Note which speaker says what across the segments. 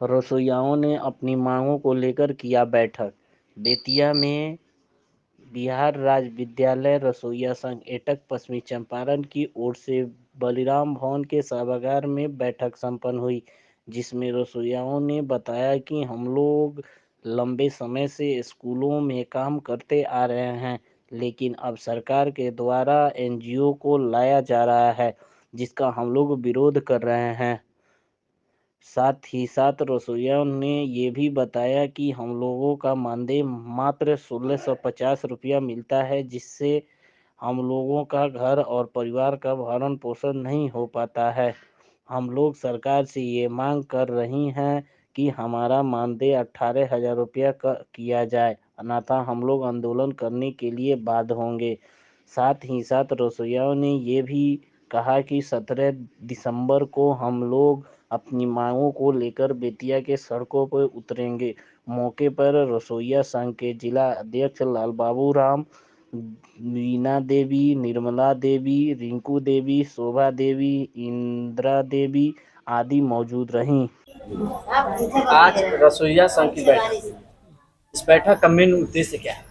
Speaker 1: रसोइयाओं ने अपनी मांगों को लेकर किया बैठक। बेतिया में बिहार राज्य विद्यालय रसोइया संघ एटक पश्चिमी चंपारण की ओर से बलिराम भवन के सभागार में बैठक संपन्न हुई, जिसमें रसोइयाओं ने बताया कि हम लोग लंबे समय से स्कूलों में काम करते आ रहे हैं, लेकिन अब सरकार के द्वारा एनजीओ को लाया जा रहा है, जिसका हम लोग विरोध कर रहे हैं। साथ ही साथ रसोइयों ने ये भी बताया कि हम लोगों का मानदेय मात्र 1650 रुपया मिलता है, जिससे हम लोगों का घर और परिवार का भरण पोषण नहीं हो पाता है। हम लोग सरकार से ये मांग कर रही हैं कि हमारा मानदेय 18,000 रुपया किया जाए, अन्यथा हम लोग आंदोलन करने के लिए बाध्य होंगे। साथ ही साथ रसोइयों ने ये भी कहा कि 17 दिसंबर को हम लोग अपनी मांगों को लेकर बेतिया के सड़कों पर उतरेंगे। मौके पर रसोइया संघ के जिला अध्यक्ष लाल बाबू राम, वीना देवी, निर्मला देवी, रिंकू देवी, शोभा देवी, इंदिरा देवी आदि मौजूद रहीं।
Speaker 2: आज रसोइया संघ की बैठक, इस बैठक का मेन उद्देश्य क्या है?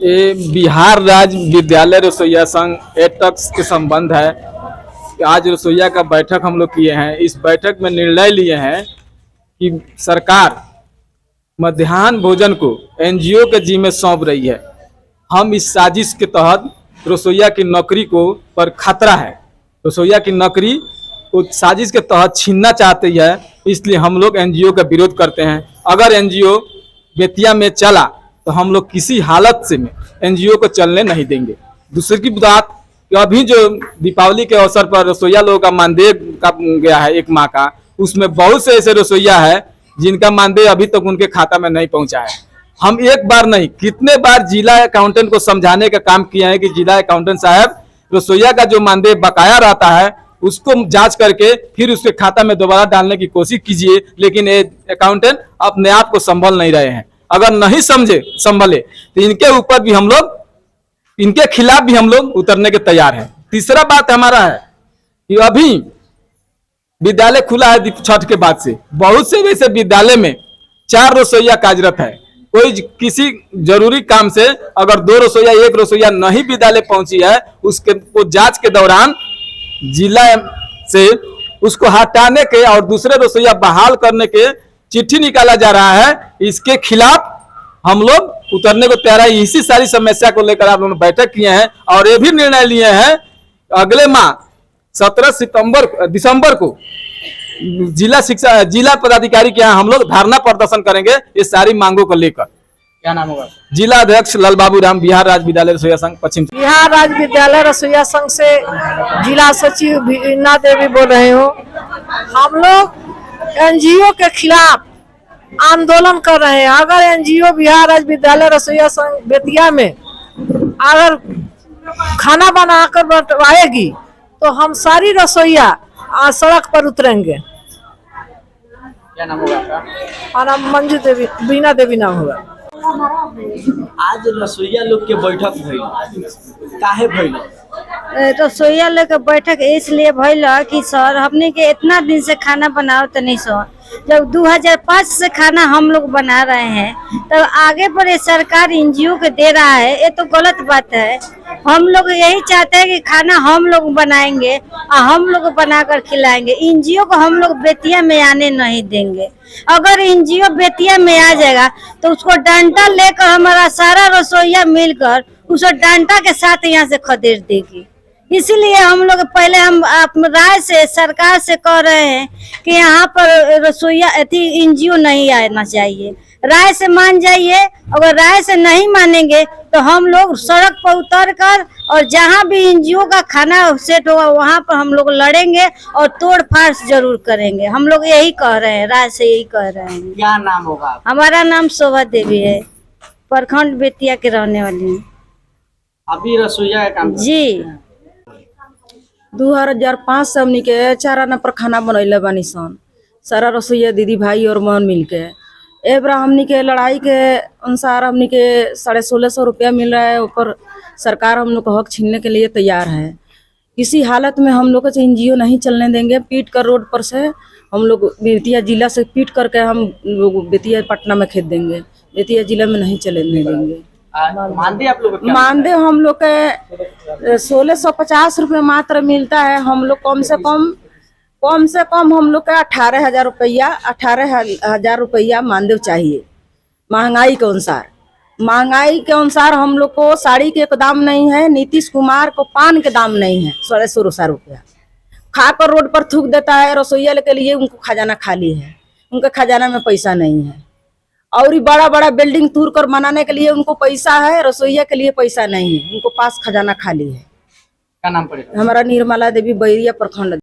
Speaker 3: ये बिहार राज्य विद्यालय रसोइया संघ एटक के संबंध है। आज रसोइया का बैठक हम लोग किए हैं। इस बैठक में निर्णय लिए हैं कि सरकार मध्याह्न भोजन को एनजीओ के जिम्मे सौंप रही है। हम इस साजिश के तहत रसोइया की नौकरी को पर खतरा है, रसोइया की नौकरी को साजिश के तहत छीनना चाहती है, इसलिए हम लोग एनजीओ का विरोध करते हैं। अगर एनजीओ बेतिया में चला तो हम लोग किसी हालत से में एनजीओ को चलने नहीं देंगे। दूसरी की बात, अभी जो दीपावली के अवसर पर रसोइया लोगों का मानदेय का गया है 1 माह का, उसमें बहुत से ऐसे रसोइया है जिनका मानदेय अभी तक उनके खाता में नहीं पहुंचा है। हम एक बार नहीं कितने बार जिला अकाउंटेंट को समझाने का काम किया है कि जिला अकाउंटेंट साहब, रसोइया का जो मानदेय बकाया रहता है उसको जांच करके फिर उसके खाता में दोबारा डालने की कोशिश कीजिए, लेकिन ये अकाउंटेंट अपने आप को संभल नहीं रहे हैं। अगर नहीं संभले तो इनके ऊपर भी हम लोग, इनके खिलाफ भी हम लोग उतरने के तैयार हैं। तीसरा बात हमारा है कि अभी विद्यालय खुला है छठ के बाद से, बहुत से वैसे विद्यालय में 4 रसोइया कार्यरत है। कोई किसी जरूरी काम से अगर 2 रसोइया 1 रसोइया नहीं विद्यालय पहुंची है, उसके को जांच के दौरान जिला से उसको हटाने के और दूसरे रसोइया बहाल करने के चिट्ठी निकाला जा रहा है। इसके खिलाफ हम लोग उतरने को तैयार है। इसी सारी समस्या को लेकर आप लोग बैठक किए हैं और ये भी निर्णय लिए हैं अगले माह 17 दिसंबर को जिला पदाधिकारी के यहाँ हम लोग धरना प्रदर्शन करेंगे इस सारी मांगों को लेकर।
Speaker 2: क्या नाम होगा?
Speaker 3: जिला अध्यक्ष लाल बाबू राम, बिहार राज्य विद्यालय रसोइया संघ पश्चिम।
Speaker 4: बिहार राज्य विद्यालय रसोइया संघ से जिला सचिव वीना देवी बोल रहे हो। हम लोग एनजीओ के खिलाफ आंदोलन कर रहे हैं। अगर एनजीओ बिहार राज्य विद्यालय रसोइया संघ बेतिया में अगर खाना बनाकर बंटवाएगी तो हम सारी रसोइया सड़क पर उतरेंगे।
Speaker 2: क्या नाम होगा आपका?
Speaker 4: हमारा मंजू देवी, वीना देवी नाम होगा।
Speaker 2: आज रसोइया लोग के बैठक भइल, काहे भइल?
Speaker 5: रसोइया लोग के बैठक इसलिए भइल कि सर हमने के इतना दिन से खाना बनाओ तो नहीं सर, जब 2005 से खाना हम लोग बना रहे हैं तब आगे पर ये सरकार एनजीओ को दे रहा है, ये तो गलत बात है। हम लोग यही चाहते हैं कि खाना हम लोग बनाएंगे और हम लोग बनाकर खिलाएंगे। एनजीओ को हम लोग बेतिया में आने नहीं देंगे। अगर एनजीओ बेतिया में आ जाएगा तो उसको डंडा लेकर हमारा सारा रसोइया मिलकर उसको डंडा के साथ यहाँ से खदेड़ देगी। इसीलिए हम लोग पहले हम राय से सरकार से कह रहे हैं कि यहाँ पर रसोइया एनजीओ नहीं आना चाहिए। राय से मान जाइए, अगर राय से नहीं मानेंगे तो हम लोग सड़क पर उतर कर और जहाँ भी एनजीओ का खाना सेट होगा वहाँ पर हम लोग लड़ेंगे और तोड़ फाड़ जरूर करेंगे। हम लोग यही कह रहे हैं, राय से यही कह रहे हैं।
Speaker 2: क्या नाम होगा?
Speaker 5: हमारा नाम शोभा देवी है, प्रखंड बेतिया के रहने वाली है।
Speaker 2: अभी रसोइया का काम
Speaker 5: जी
Speaker 6: 2005 से हमनी के 4 आना पर खाना बनैले बानी सन, सारा रसोइया दीदी भाई और मन मिल के। ए बार हमनी के लड़ाई के अनुसार हमनी के 1650 रुपया मिल रहा है, ऊपर सरकार हम लोग को हक छीनने के लिए तैयार है। किसी हालत में हम लोग को एनजीओ नहीं चलने देंगे। पीट कर रोड पर से हम लोग बेतिया जिला से पीट करके हम लोग बेतिया पटना में खेत देंगे, बेतिया जिला में नहीं चलने देंगे।
Speaker 2: मानदेय आप लोग
Speaker 6: मानदेय हम लोग के 1650 रुपये मात्र मिलता है। हम लोग कम से कम हम लोग का 18,000 रुपया मानदेय चाहिए। महंगाई के अनुसार हम लोग को साड़ी के दाम नहीं है, नीतीश कुमार को पान के दाम नहीं है। 1600 रुपया खाकर रोड पर थूक देता है। रसोईया के लिए उनको खजाना खाली है, उनके खजाना में पैसा नहीं है। और बड़ा बड़ा बिल्डिंग तोड़ कर बनाने के लिए उनको पैसा है, रसोईया के लिए पैसा नहीं है, उनको पास खजाना खाली है।
Speaker 2: क्या नाम पड़ेगा?
Speaker 6: हमारा निर्मला देवी बैरिया प्रखंड।